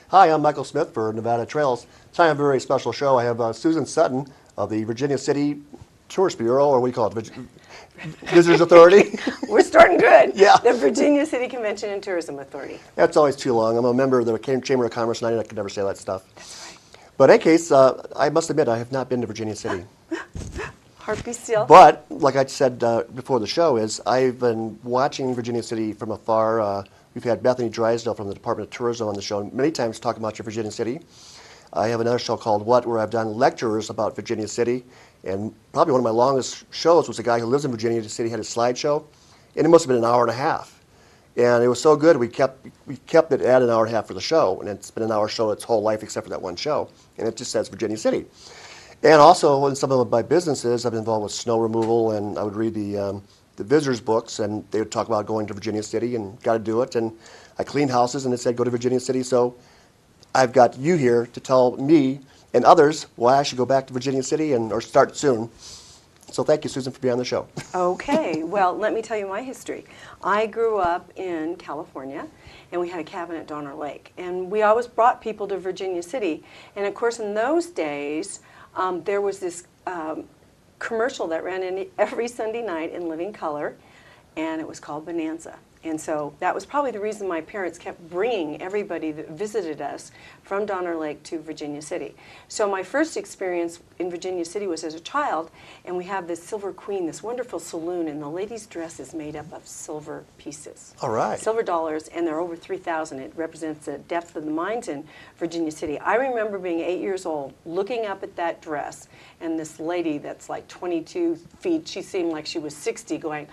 Hi, I'm Michael Smith for Nevada Trails. Tonight I have a very special show. I have Susan Sutton of the Virginia City Tourist Bureau, or what do you call it, Visitors Authority. We're starting good. Yeah. The Virginia City Convention and Tourism Authority. That's always too long. I'm a member of the Chamber of Commerce, and I could never say that stuff. That's right. But in any case, I must admit I have not been to Virginia City. Heartbeat still. But, like I said before the show, I've been watching Virginia City from afar. We've had Bethany Drysdale from the Department of Tourism on the show many times talking about your Virginia City. I have another show called What, where I've done lectures about Virginia City. And probably one of my longest shows was a guy who lives in Virginia City, had a slideshow. And it must have been an hour and a half. And it was so good, we kept it at an hour and a half for the show. And it's been an hour show its whole life except for that one show. And it just says Virginia City. And also, in some of my businesses, I've been involved with snow removal, and I would read the visitors' books, and they would talk about going to Virginia City and got to do it. And I cleaned houses, and it said go to Virginia City. So I've got you here to tell me and others why I should go back to Virginia City or start soon. So thank you, Susan, for being on the show. Okay. Well, let me tell you my history. I grew up in California, and we had a cabin at Donner Lake. And we always brought people to Virginia City. And, of course, in those days, there was this commercial that ran in every Sunday night in living color, and it was called Bonanza. And so that was probably the reason my parents kept bringing everybody that visited us from Donner Lake to Virginia City. So my first experience in Virginia City was as a child, and we have this Silver Queen, this wonderful saloon, and the lady's dress is made up of silver pieces. All right. Silver dollars, and they're over 3,000. It represents the depth of the mines in Virginia City. I remember being 8 years old, looking up at that dress, and this lady that's like 22 feet, she seemed like she was 60, going,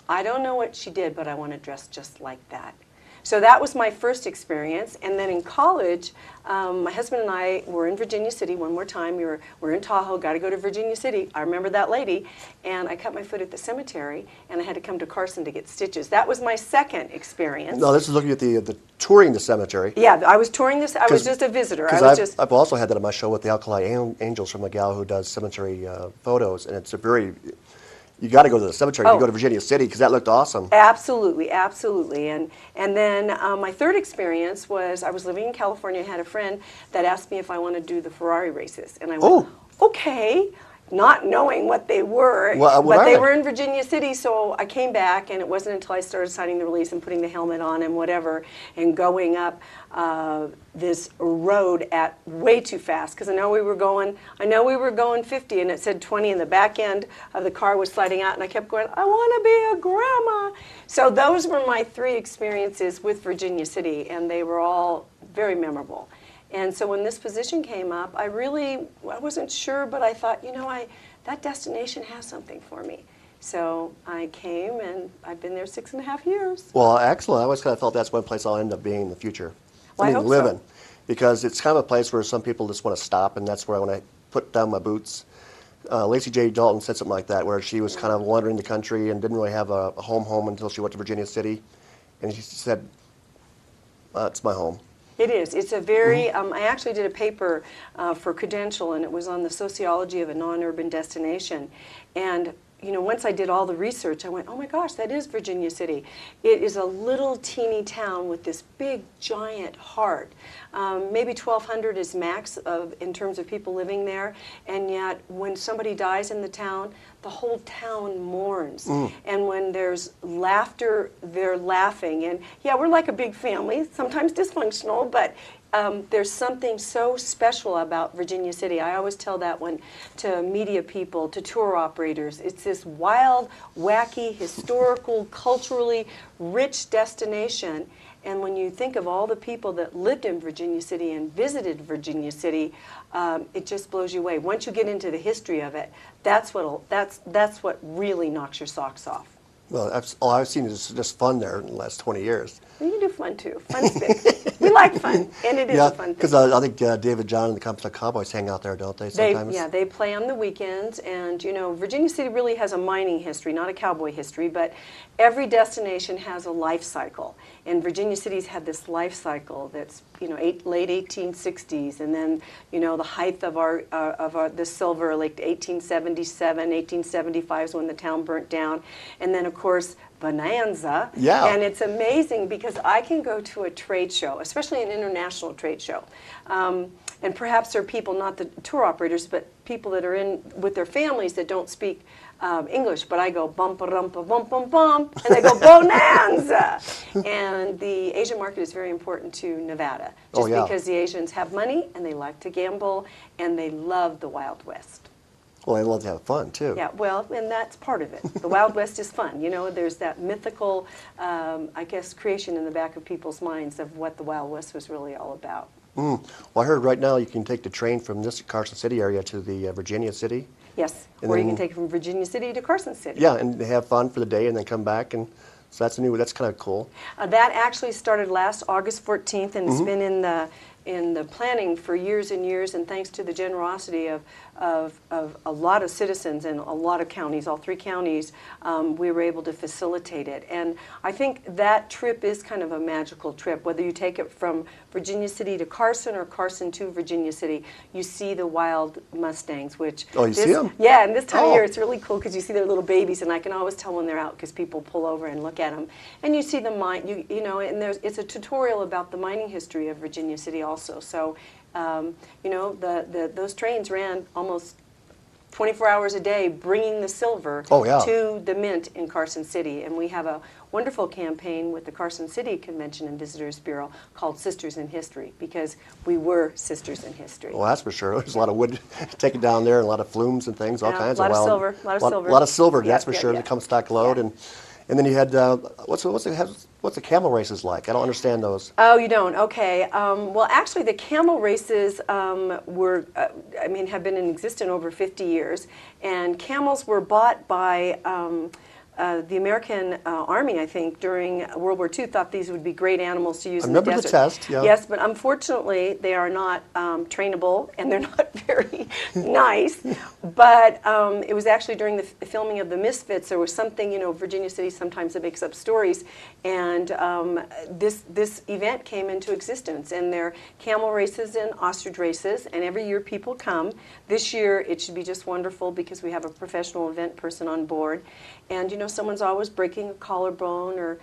I don't know what she did, but I want to dress just like that. So that was my first experience. And then in college, my husband and I were in Virginia City one more time. We're in Tahoe, got to go to Virginia City. I remember that lady. And I cut my foot at the cemetery, and I had to come to Carson to get stitches. That was my second experience. No, this is looking at the touring the cemetery. Yeah, I was touring this. I was just a visitor. I've also had that on my show with the Alkali Angels from a gal who does cemetery photos. And it's a very... You got to go to the cemetery. You go to Virginia City because that looked awesome. Absolutely, absolutely. And then my third experience was I was living in California and had a friend that asked me if I wanted to do the Ferrari races. And I went, okay, not knowing what they were. But they were in Virginia City, so I came back, and it wasn't until I started signing the release and putting the helmet on and whatever and going up this road at way too fast, because I know we were going 50, and it said 20, and the back end of the car was sliding out, and I kept going, I want to be a grandma. So those were my three experiences with Virginia City, and they were all very memorable. And so when this position came up, I wasn't sure, but I thought, that destination has something for me. So I came, and I've been there 6.5 years. Well, excellent. I always kind of felt that's one place I'll end up being in the future. Well, I hope live so. in. Because it's kind of a place where some people just want to stop, and that's where I want to put down my boots. Lacey J. Dalton said something like that, where she was kind of wandering the country and didn't really have a home until she went to Virginia City. And she said, it's my home. It is. It's a very, I actually did a paper for Credential, and it was on the sociology of a non-urban destination. And, once I did all the research, I went, oh my gosh, that is Virginia City. It is a little teeny town with this big, giant heart. Maybe 1,200 is max in terms of people living there. And yet, when somebody dies in the town, the whole town mourns. And when there's laughter, they're laughing. And yeah, we're like a big family, sometimes dysfunctional, but there's something so special about Virginia City. I always tell that to media people, to tour operators. It's this wild, wacky, historical, culturally rich destination. And when you think of all the people that lived in Virginia City and visited Virginia City, it just blows you away. Once you get into the history of it, that's what really knocks your socks off. Well, all I've seen is just fun there in the last 20 years. You can do fun, too. Fun's big. We like fun, and it is a fun thing. Because I think David John and the Comstock Cowboys hang out there, don't they, sometimes? They play on the weekends, and, Virginia City really has a mining history, not a cowboy history, but every destination has a life cycle, and Virginia City's had this life cycle that's, late 1860s, and then, the height of the silver, like 1877, 1875 is when the town burnt down, and then, of course, bonanza. Yeah. And it's amazing because I can go to a trade show, especially an international trade show. And perhaps there are people, not the tour operators, but people that are in with their families that don't speak English. But I go bump a rump a bump bump bump, and they go bonanza. And the Asian market is very important to Nevada, just because the Asians have money and they like to gamble and they love the Wild West. Well, they love to have fun too. Yeah, well, and that's part of it. The Wild West is fun. You know, there's that mythical, I guess, creation in the back of people's minds of what the Wild West was really all about. Well, I heard right now you can take the train from this Carson City area to the Virginia City. Yes, And or you then- can take it from Virginia City to Carson City. Yeah, and have fun for the day and then come back. And so that's kind of cool. That actually started last August 14th, and it's been in the planning for years and years, and thanks to the generosity of a lot of citizens in a lot of counties, all 3 counties, we were able to facilitate it. And I think that trip is kind of a magical trip. Whether you take it from Virginia City to Carson or Carson to Virginia City, you see the wild Mustangs, which... Oh, you see them? Yeah, and this time of Oh. year it's really cool because you see their little babies, and I can always tell when they're out because people pull over and look at them. And you see the mine, you know, and it's a tutorial about the mining history of Virginia City also. So, you know, those trains ran almost 24 hours a day bringing the silver to the mint in Carson City. And we have a wonderful campaign with the Carson City Convention and Visitors Bureau called Sisters in History, because we were sisters in history. Well, that's for sure. There's a lot of wood taken down there, and a lot of flumes and things, all kinds of A lot of wild... silver, a lot of silver. A lot of silver, Yeah, that's for yeah, sure. yeah. The Comstock load. Yeah. And then you had, what's the camel races like? I don't understand those. Oh, you don't? Okay. Well, actually, the camel races were, have been in existence over 50 years, and camels were bought by the American Army, I think, during World War II. Thought these would be great animals to use in the desert. I remember the test, yeah. Yes, but unfortunately, they are not trainable, and they're not very nice. But it was actually during the filming of The Misfits, there was something, you know, Virginia City sometimes it makes up stories, and this event came into existence, and there are camel races and ostrich races, and every year people come. This year it should be just wonderful because we have a professional event person on board, and you know, someone's always breaking a collarbone or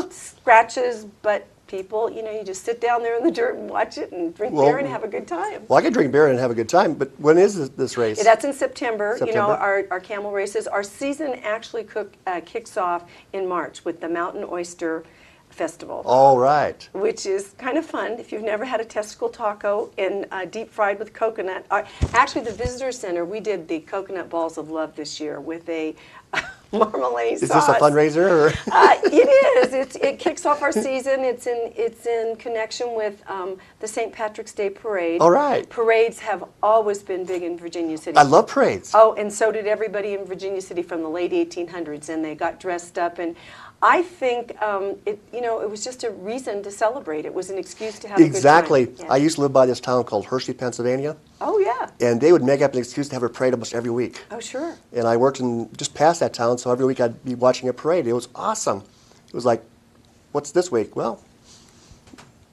scratches, but people, you know, you just sit down there in the dirt and watch it and drink beer and have a good time. Well, I can drink beer and have a good time, but when is this race? Yeah, that's in September. You know, September? our camel races. Our season actually kicks off in March with the Mountain Oyster Festival. All right. Which is kind of fun if you've never had a testicle taco and deep fried with coconut. Actually, the Visitor Center, we did the coconut balls of love this year with a marmalade sauce. Is this a fundraiser? Or? It is. It kicks off our season. It's in connection with the St. Patrick's Day Parade. All right. Parades have always been big in Virginia City. I love parades. Oh, and so did everybody in Virginia City from the late 1800s, and they got dressed up. And I think it was just a reason to celebrate. It was an excuse to have a good time. Exactly. Yeah. I used to live by this town called Hershey, Pennsylvania. Oh, yeah. And they would make up an excuse to have a parade almost every week. Oh, sure. And I worked in just past that town, so every week I'd be watching a parade. It was awesome. It was like, what's this week? Well,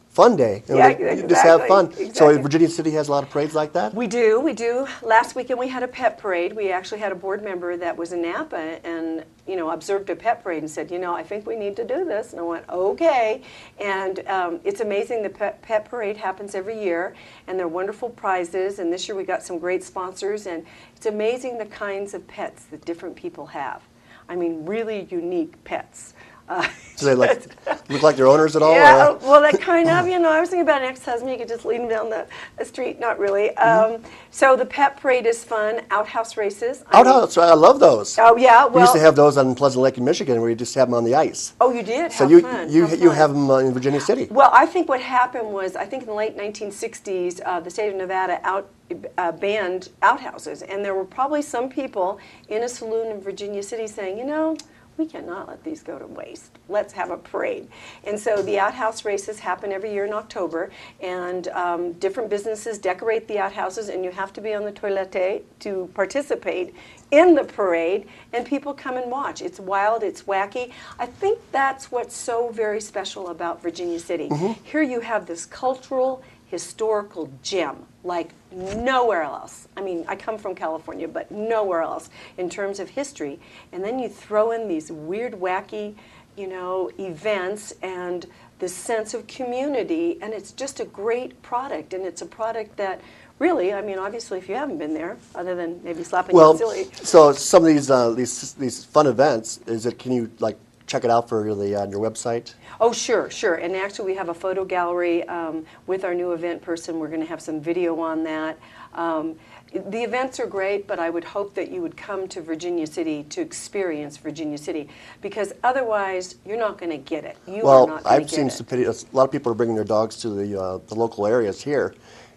fun day. You know, Yeah, you just have fun. exactly. So Virginia City has a lot of parades like that? We do. Last weekend we had a pet parade. We actually had a board member that was in Napa and, you know, observed a pet parade and said, you know, I think we need to do this. And I went, okay. And it's amazing. The pet parade happens every year, and they're wonderful prizes. And this year we got some great sponsors, and it's amazing the kinds of pets that different people have. I mean, really unique pets. Do they look like their owners at all? Yeah, or? well, that kind of, you know, I was thinking about an ex-husband. You could just lead him down the street. Not really. So the pet parade is fun. Outhouse races. Outhouse, I love those. Oh, yeah. We Well, used to have those on Pleasant Lake in Michigan where you just have them on the ice. oh, you did? So How fun. you How fun. have them in Virginia City. Well, I think what happened was, I think in the late 1960s, the state of Nevada banned outhouses. And there were probably some people in a saloon in Virginia City saying, you know, we cannot let these go to waste. Let's have a parade. And so the outhouse races happen every year in October, and different businesses decorate the outhouses, and you have to be on the toilette to participate in the parade, and people come and watch. It's wild, it's wacky. I think that's what's so very special about Virginia City. Here you have this cultural historical gem like nowhere else. I mean, I come from California, but nowhere else in terms of history. And then you throw in these weird, wacky, events and this sense of community, and it's just a great product. And it's a product that really, I mean, obviously, if you haven't been there, other than maybe slapping you silly. So some of these fun events, can you check it out for on your website? Oh, sure. And actually, we have a photo gallery with our new event person. We're going to have some video on that. The events are great, but I would hope that you would come to Virginia City to experience Virginia City, because otherwise you're not going to get it. I've seen some videos. A lot of people are bringing their dogs to the local areas here,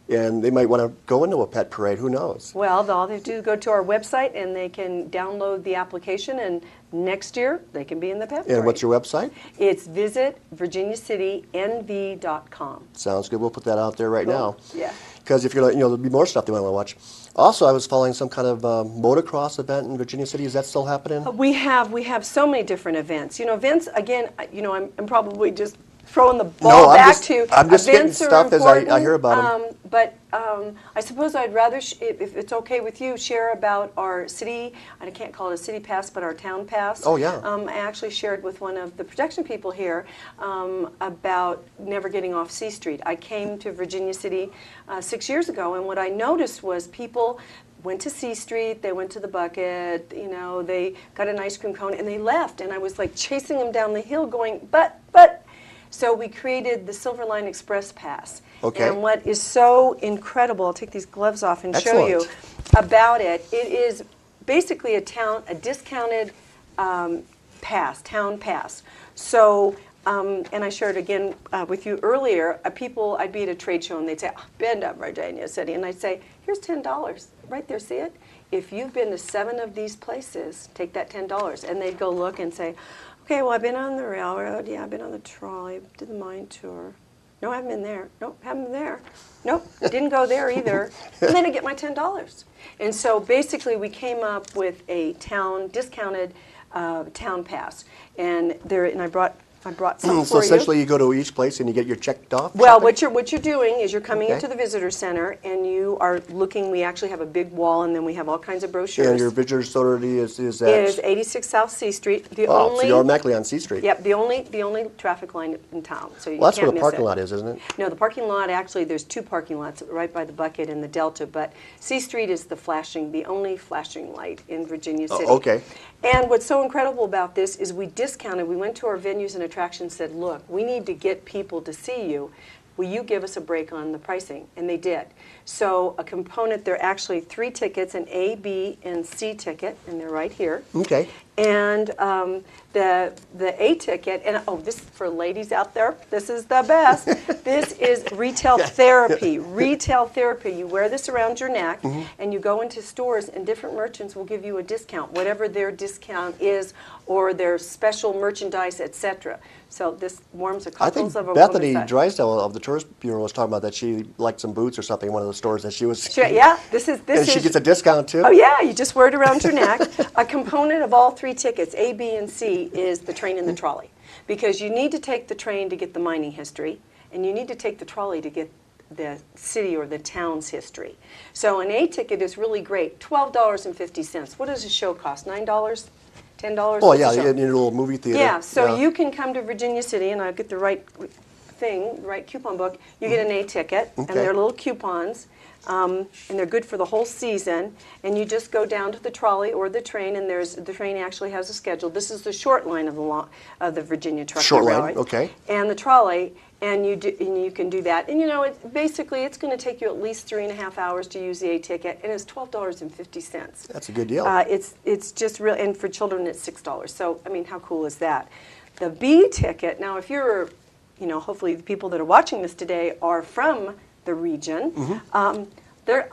and they might want to go into a pet parade. Who knows? Well, all they do is go to our website, and they can download the application, and next year they can be in the pet parade. And what's your website? It's visitvirginiacitynv.com. Sounds good. We'll put that out there right now. Yeah. Because if there'll be more stuff they want to watch. Also, I was following some kind of motocross event in Virginia City. Is that still happening? We have so many different events. Events, again, I'm probably just throwing the ball to I'm just getting stuff as I hear about them. But I suppose I'd rather, if it's okay with you, share about our city, I can't call it a city pass, but our town pass. Oh, yeah. I actually shared with one of the protection people here about never getting off C Street. I came to Virginia City 6 years ago, and what I noticed was people went to C Street, they went to the bucket, they got an ice cream cone, and they left. And I was chasing them down the hill going, but. So we created the Silver Line Express Pass. Okay. And what is so incredible, I'll take these gloves off and show you about it. It is basically a discounted pass, town pass. So, and I shared again with you earlier, I'd be at a trade show and they'd say, bend up Virginia City. And I'd say, here's $10. Right there, see it? If you've been to 7 of these places, take that $10. And they'd go look and say, okay, well, I've been on the railroad. Yeah, I've been on the trolley. Did the mine tour. No, I haven't been there. Nope, haven't been there. Nope, didn't go there either. And then I get my $10. And so basically we came up with a discounted town pass. And I brought some So essentially you go to each place and you get your checked off? Well, what you're doing is you're coming into the visitor center and you are looking. We actually have a big wall, and then we have all kinds of brochures. And your visitor authority is at? It is 86 South C Street. So you're automatically on C Street. Yep, the only traffic line in town. So that's where the parking lot is, isn't it? No, the parking lot, actually, there's 2 parking lots right by the bucket and the Delta, but C Street is the only flashing light in Virginia City. Oh, okay. And what's so incredible about this is we went to our venues and attractions, said, look, we need to get people to see you. Will you give us a break on the pricing? And they did. So a component, there are actually 3 tickets, an A, B, and C ticket, and they're right here. Okay. And the A ticket, and this is for ladies out there, this is the best. This is retail therapy. Retail therapy. You wear this around your neck, and you go into stores, and different merchants will give you a discount, whatever their discount is, or their special merchandise, etc. So this warms the cockles of a woman's Bethany heart. Drysdale of the Tourist Bureau was talking about that she liked some boots or something in one of the stores that she was. Sure, yeah, this and is. she gets a discount too. Oh yeah, you just wear it around your neck. A component of all 3 tickets, A, B, and C, is the train and the trolley, because you need to take the train to get the mining history, and you need to take the trolley to get the city or the town's history. So an A ticket is really great. $12.50. What does a show cost? $9? $10? Oh yeah, in your little movie theater. Yeah, so you can come to Virginia City, and I get the right thing, the right coupon book. You get an A ticket, and they're little coupons, and they're good for the whole season. And you just go down to the trolley or the train, and the train actually has a schedule. This is the short line of the Virginia Trucking Railroad. Short line, okay. And the trolley. And you can do that. And basically it's going to take you at least 3.5 hours to use the A ticket, and it's $12.50. That's a good deal. It's just real, and for children it's $6. So I mean, how cool is that? The B ticket. Now, if you're, hopefully the people that are watching this today are from the region.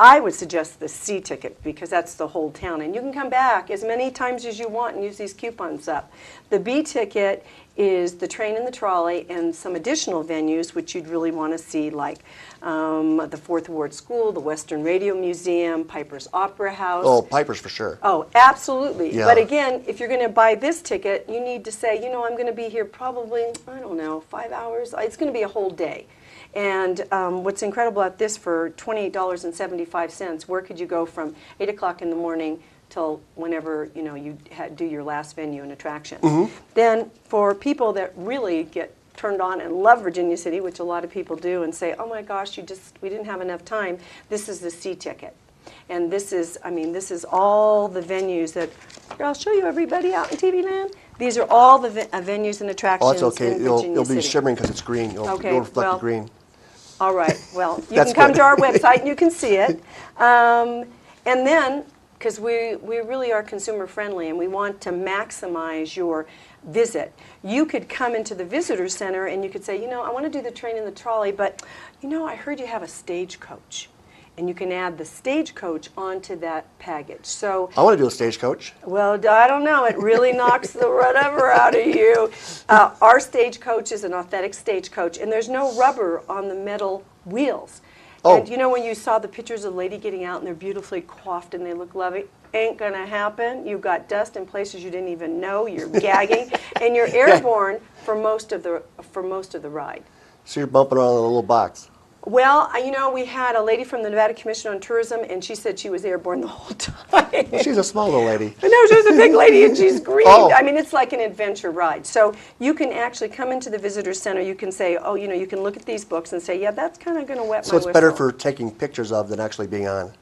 I would suggest the C ticket, because that's the whole town, and you can come back as many times as you want and use these coupons up. The B ticket is the train and the trolley and some additional venues which you'd really want to see, like the Fourth Ward School, the Western Radio Museum, Piper's Opera House. Oh, Piper's for sure. Oh, absolutely. Yeah. But again, if you're going to buy this ticket, you need to say, I'm going to be here probably, 5 hours. It's going to be a whole day. And what's incredible about this, for $28.75, where could you go from 8 o'clock in the morning till whenever you do your last venue and attraction? Then for people that really get turned on and love Virginia City, which a lot of people do, and say, oh my gosh, we didn't have enough time, this is the C ticket. And this is all the venues that, here, I'll show you everybody out in TV land. These are all the venues and attractions Oh, that's okay. in Virginia It'll be City. shimmering because it's green. It'll reflect the green. All right. Well, you That's can come good. to our website and you can see it. And then, because we really are consumer friendly and we want to maximize your visit, you could come into the visitor center and you could say, I want to do the train and the trolley, but I heard you have a stagecoach. And you can add the stagecoach onto that package. So I want to do a stagecoach. well, I don't know. It really knocks the whatever out of you. Our stagecoach is an authentic stagecoach, and there's no rubber on the metal wheels. Oh. And when you saw the pictures of the lady getting out and they're beautifully coiffed and they look lovely, ain't gonna happen. You've got dust in places you didn't even know. You're gagging, and you're airborne for most of the ride. So you're bumping around in a little box. Well, we had a lady from the Nevada Commission on Tourism, and she said she was airborne the whole time. Well, she's a small little lady. No, she's a big lady, and she's green. Oh. I mean, it's like an adventure ride. So you can actually come into the visitor center. You can say, you can look at these books and say, yeah, that's kind of going to wet my So it's whistle. better for taking pictures of than actually being on.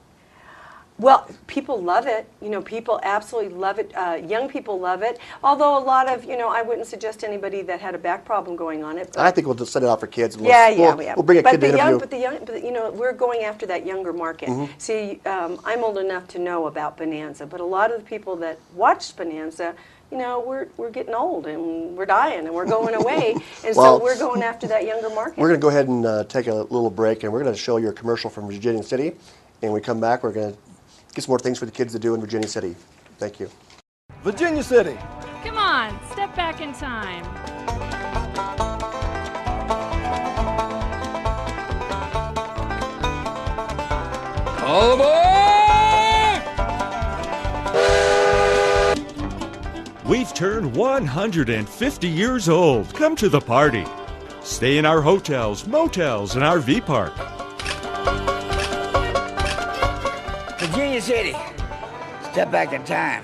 Well, people love it. People absolutely love it. Young people love it. Although a lot of, I wouldn't suggest anybody that had a back problem going on it. I think we'll just set it out for kids. And We'll bring a kid to interview. But we're going after that younger market. See, I'm old enough to know about Bonanza, but a lot of the people that watched Bonanza, we're getting old and we're dying and we're going away, and Well, so we're going after that younger market. We're going to go ahead and take a little break, and we're going to show you a commercial from Virginia City. And when we come back, we're going to get some more things for the kids to do in Virginia City. Thank you. Virginia City. Come on, step back in time. All aboard! We've turned 150 years old. Come to the party. Stay in our hotels, motels, and RV park. Virginia City. Step back in time.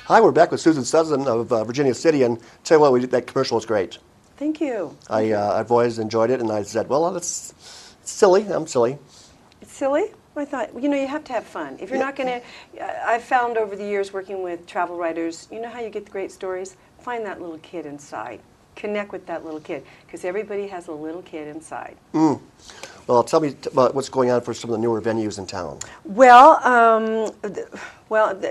Hi, we're back with Susan Sutton of Virginia City, and tell you what, that commercial was great. Thank you. I've always enjoyed it, and I said, well, it's silly. I'm silly. It's silly. I thought, you have to have fun. If you're not going to, I've found over the years working with travel writers, you know how you get the great stories? Find that little kid inside. Connect with that little kid, because everybody has a little kid inside. Well, tell me about what's going on for some of the newer venues in town. Well,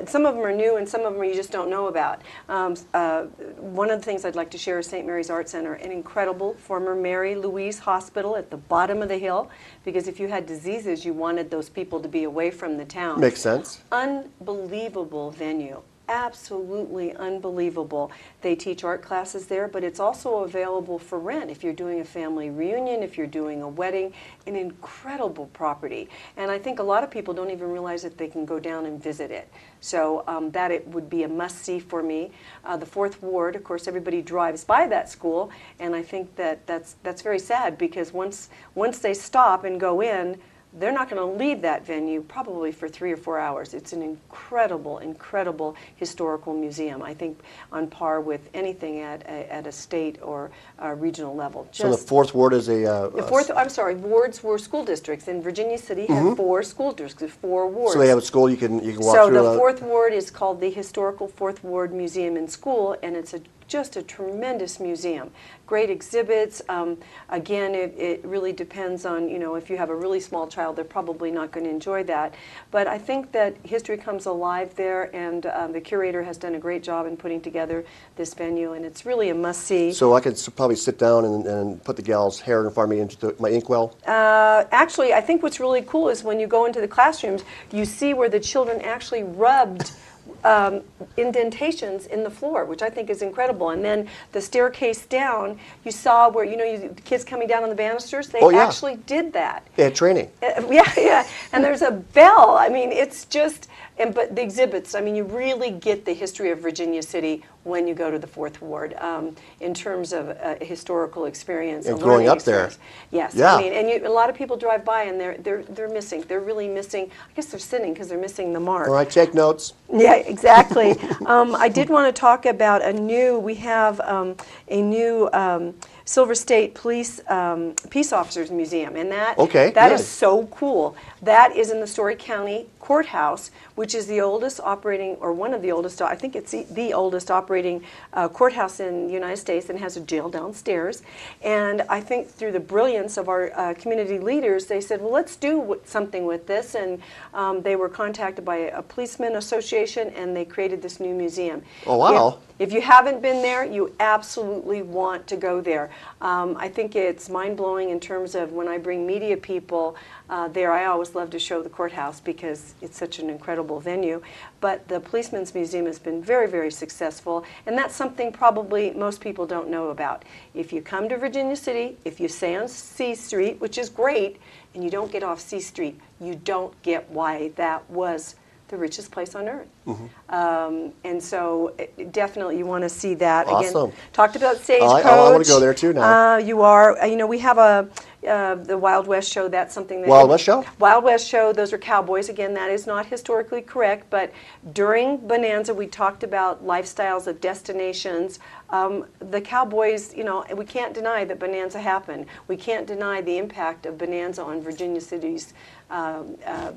some of them are new and some of them you just don't know about. One of the things I'd like to share is St. Mary's Art Center, an incredible former Mary Louise Hospital at the bottom of the hill, because if you had diseases, you wanted those people to be away from the town. Makes sense. Unbelievable venue. Absolutely unbelievable. They teach art classes there, but it's also available for rent if you're doing a family reunion, if you're doing a wedding. An incredible property. And I think a lot of people don't even realize that they can go down and visit it. So that it would be a must-see for me. The Fourth Ward, of course, everybody drives by that school, and I think that's very sad, because once they stop and go in, they're not going to leave that venue probably for 3 or 4 hours. It's an incredible, incredible historical museum. I think on par with anything at a state or a regional level. So the Fourth Ward is wards were school districts. In Virginia City have 4 school districts, 4 wards. So they have a school you can walk so through. So the Fourth Ward is called the Historical Fourth Ward Museum and School, and it's just a tremendous museum. Great exhibits. Again, it really depends on, if you have a really small child, they're probably not going to enjoy that. But I think that history comes alive there, and the curator has done a great job in putting together this venue, and it's really a must-see. So I could probably sit down and put the gal's hair in front of me into my inkwell? Actually, I think what's really cool is when you go into the classrooms, you see where the children actually rubbed indentations in the floor, which I think is incredible. And then the staircase down, you saw where, the kids coming down on the banisters, they actually did that. They had training. Yeah. And there's a bell. I mean, it's just, but the exhibits, I mean, you really get the history of Virginia City when you go to the Fourth Ward in terms of historical experience And a growing learning up there. experience. Yes, Yeah. I mean, and a lot of people drive by and they're missing. They're really missing. I guess they're sitting because they're missing the mark. All right, take notes. Yeah, exactly. I did want to talk about we have a new Silver State Police Peace Officers Museum, and that Okay, that good. is so cool. That is in the Story County Courthouse, which is the oldest operating, or one of the oldest, I think it's the oldest operating courthouse in the United States, and has a jail downstairs. And I think through the brilliance of our community leaders, they said, well, let's do something with this. And they were contacted by a policeman association, and they created this new museum. Oh, wow. If you haven't been there, you absolutely want to go there. I think it's mind-blowing in terms of when I bring media people there, I always love to show the courthouse because it's such an incredible venue. But the Policeman's Museum has been very, very successful, and that's something probably most people don't know about. If you come to Virginia City, if you stay on C Street, which is great, and you don't get off C Street, you don't get why that was the richest place on earth. And so definitely you want to see that. Awesome. Again, talked about Stagecoach. I want to go there too now. You are. You know, we have the Wild West show. That's something that Wild West show? Wild West show. Those are cowboys. Again, that is not historically correct. But during Bonanza, we talked about lifestyles of destinations. The cowboys. You know, we can't deny that Bonanza happened. We can't deny the impact of Bonanza on Virginia City's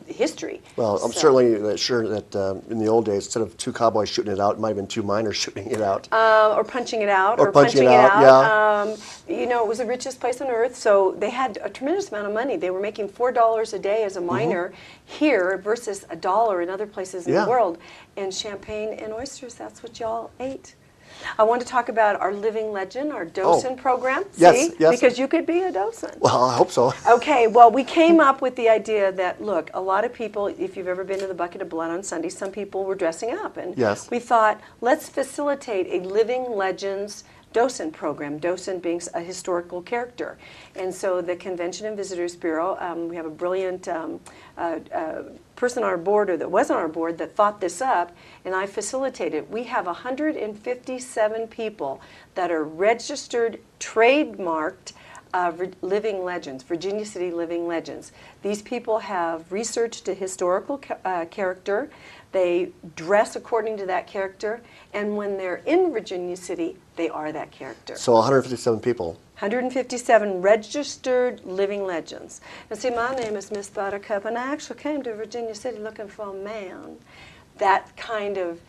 history. Well, I'm certainly sure that in the old days, instead of two cowboys shooting it out, it might have been two miners shooting it out. Or punching it out. Or punching it out, yeah. You know, it was the richest place on earth, so they had a tremendous amount of money. They were making $4 a day as a miner here versus $1 in other places in the world. And champagne and oysters, that's what y'all ate. I want to talk about our living legend, our docent program. Yes, See? yes. Because you could be a docent. Well, I hope so. Okay, well, we came up with the idea that, look, a lot of people, if you've ever been to the Bucket of Blood on Sunday, some people were dressing up. And Yes. we thought, let's facilitate a living legends docent program, docent being a historical character. And so the Convention and Visitors Bureau, we have a brilliant person on our board, or that was on our board, that thought this up, and I facilitated. We have 157 people that are registered, trademarked living legends, Virginia City living legends. These people have researched a historical character. They dress according to that character, and when they're in Virginia City, they are that character. So 157 people. 157 registered living legends. And see, my name is Miss Buttercup, and I actually came to Virginia City looking for a man. That kind of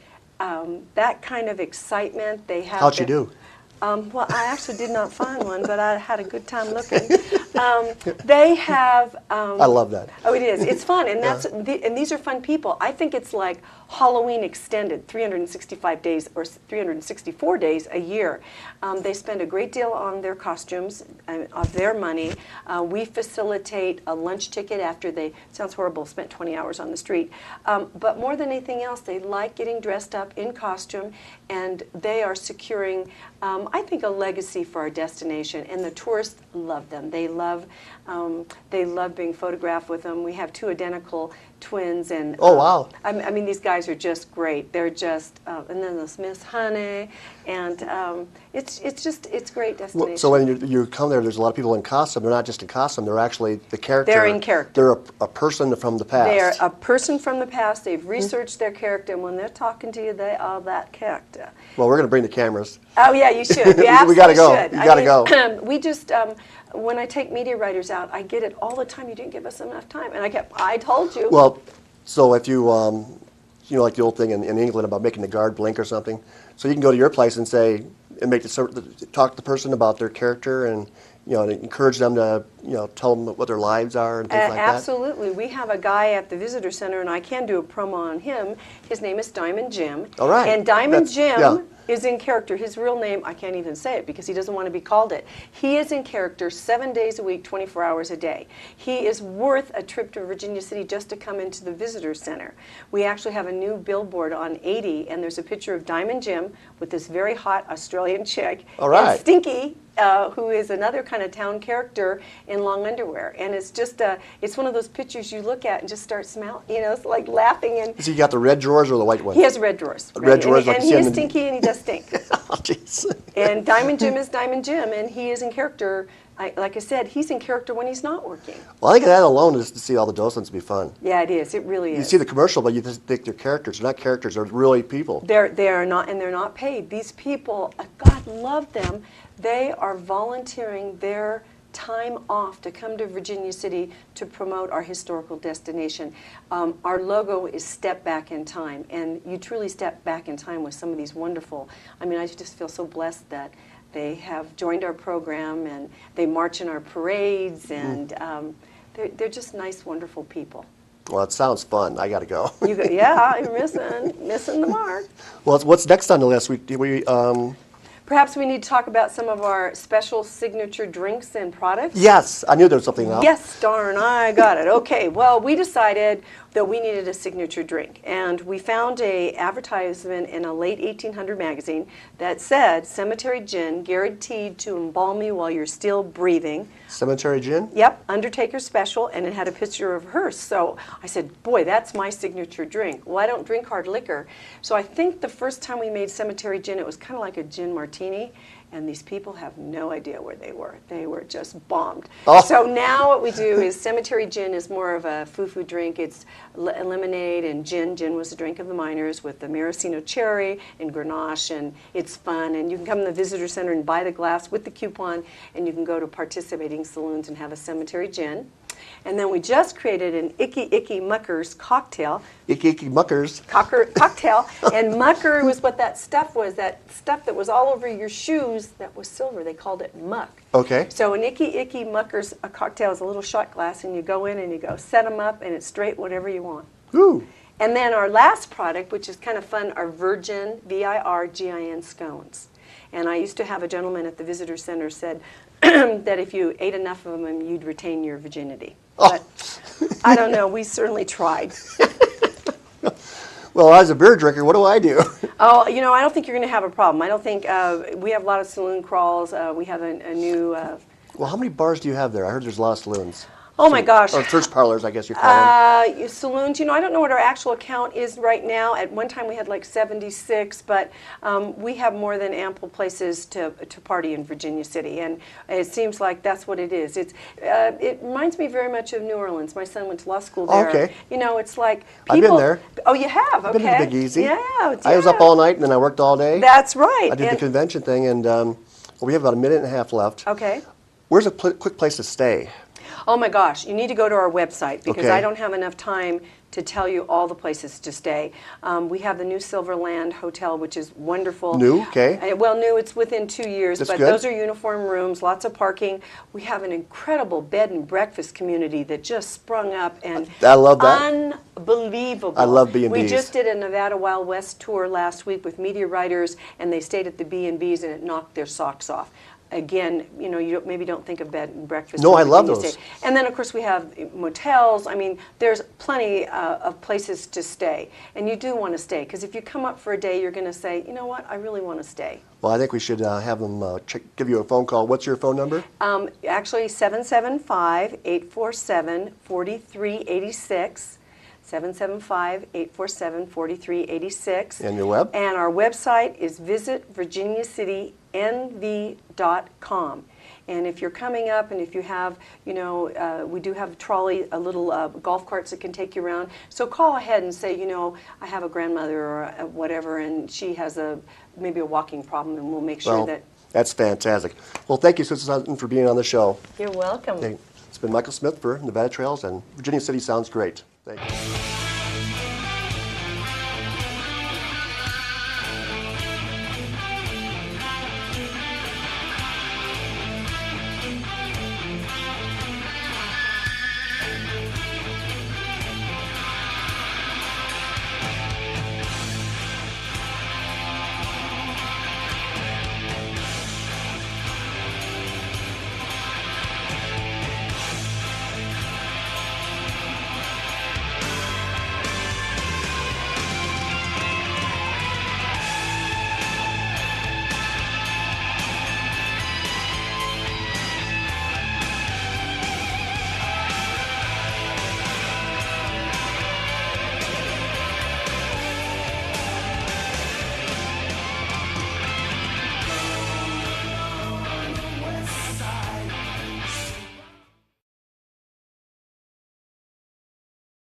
excitement they have. How'd you do? Well, I actually did not find one, but I had a good time looking. They have. I love that. Oh, it is. It's fun, and and these are fun people. I think it's like Halloween extended, 365 days or 364 days a year. They spend a great deal on their costumes of their money. We facilitate a lunch ticket after they, sounds horrible, spent 20 hours on the street. But more than anything else, they like getting dressed up in costume, and they are securing, I think, a legacy for our destination. And the tourists love them. They love being photographed with them. We have two identical twins, and Oh, wow. I mean, these guys are just great. They're just, and then this Miss Honey, and it's great destination. Well, so when you come there, there's a lot of people in costume. They're not just in costume. They're actually the character. They're in character. They're a person from the past. They're a person from the past. They've researched their character, and when they're talking to you, they are that character. Well, we're going to bring the cameras. Oh yeah, you should. You absolutely We gotta go. should. You gotta go. We just, when I take media writers out, I get it all the time. You didn't give us enough time, and I told you. Well, so if you, you know, like the old thing in England about making the guard blink or something, so you can go to your place and say, and talk to the person about their character, and you know, and encourage them to, you know, tell them what their lives are and things like that. Absolutely. We have a guy at the visitor center, and I can do a promo on him. His name is Diamond Jim. All right. And Diamond Jim yeah. is in character. His real name, I can't even say it because he doesn't want to be called it. He is in character 7 days a week, 24 hours a day. He is worth a trip to Virginia City just to come into the visitor center. We actually have a new billboard on 80, and there's a picture of Diamond Jim with this very hot Australian chick. All right. And Stinky who is another kind of town character in long underwear. And it's just, it's one of those pictures you look at and just start smiling, you know, it's like laughing. And So you got the red drawers or the white one? he has red drawers. Red drawers, like and you he see is in the- stinky and he does stink. Oh, jeez. And Diamond Jim is Diamond Jim, and he is in character. Like I said, he's in character when he's not working. Well, I think that alone is to see all the Docents be fun. Yeah, it is. It really is. You see the commercial, but you just think they're characters. They're not characters. They're really people. They are not, and they're not paid. These people, God love them. They are volunteering their time off to come to Virginia City to promote our historical destination. Our logo is Step Back in Time, and you truly step back in time with some of these wonderful. I mean, I just feel so blessed that they have joined our program and they march in our parades, and they're just nice, wonderful people. Well, it sounds fun. I got to go. Yeah, you're missing the mark. Well, what's next on the list? Perhaps we need to talk about some of our special signature drinks and products. Yes, I knew there was something else. Yes, darn, I got it. Okay, well, we decided that we needed a signature drink, and we found a advertisement in a late 1800 magazine that said cemetery gin guaranteed to embalm you while you're still breathing. Cemetery gin? Yep, Undertaker special, and it had a picture of her. So I said, boy, that's my signature drink. Well, I don't drink hard liquor. So I think the first time we made cemetery gin, it was kind of like a gin martini, and these people have no idea where they were. They were just bombed. Oh. So now what we do is cemetery gin is more of a foo-foo drink. It's lemonade and gin. Gin was a drink of the miners with the maraschino cherry and Grenache, and it's fun. And you can come to the visitor center and buy the glass with the coupon, and you can go to participating saloons and have a cemetery gin. And then we just created an Icky Icky Muckers cocktail. Icky Icky Muckers. Cocktail. And mucker was what that stuff that was all over your shoes that was silver. They called it muck. Okay. So an Icky Icky Muckers cocktail is a little shot glass, and you go in and you go set them up, and it's straight whatever you want. Ooh. And then our last product, which is kind of fun, are virgin, VIRGIN scones. And I used to have a gentleman at the visitor center said that if you ate enough of them, you'd retain your virginity. Oh. But I don't know. We certainly tried. Well, as a beer drinker, what do I do? Oh, you know, I don't think you're going to have a problem. I don't think we have a lot of saloon crawls. We have a new. Well, how many bars do you have there? I heard there's a lot of saloons. Oh my gosh. Or church parlors, I guess you call them. Saloons, you know, I don't know what our actual count is right now. At one time we had like 76, but we have more than ample places to party in Virginia City, and it seems like that's what it is. It reminds me very much of New Orleans. My son went to law school there. Okay. You know, it's like people. I've been there. Oh, you have? I've Okay. been to Big Easy. Yeah. I was up all night and then I worked all day. That's right. I did the convention thing, and well, we have about a minute and a half left. Okay. Where's a quick place to stay? Oh my gosh, you need to go to our website because Okay. I don't have enough time to tell you all the places to stay. We have the new Silverland Hotel, which is wonderful. New? Okay. Well, new, it's within 2 years, That's but good. those are uniform rooms, lots of parking. We have an incredible bed and breakfast community that just sprung up, and I love that. unbelievable. I love B&Bs. We just did a Nevada Wild West tour last week with media writers, and they stayed at the B&Bs, and it knocked their socks off. Again, you know, you maybe don't think of bed and breakfast. No, in I love Virginia those. State. And then, of course, we have motels. I mean, there's plenty of places to stay. And you do want to stay, because if you come up for a day, you're going to say, you know what, I really want to stay. Well, I think we should have them give you a phone call. What's your phone number? Actually, 775-847-4386. 775-847-4386. And your web? And our website is visitvirginiacitynv.com. And if you're coming up, and if you have, you know, we do have a trolley, a little golf carts that can take you around. So call ahead and say, you know, I have a grandmother or whatever, and she has maybe a walking problem, and we'll make sure Well, that. that's fantastic. Well, thank you, Sister Sutton, for being on the show. You're welcome. Okay. It's been Michael Smith for Nevada Trails, and Virginia City sounds great. Thank you.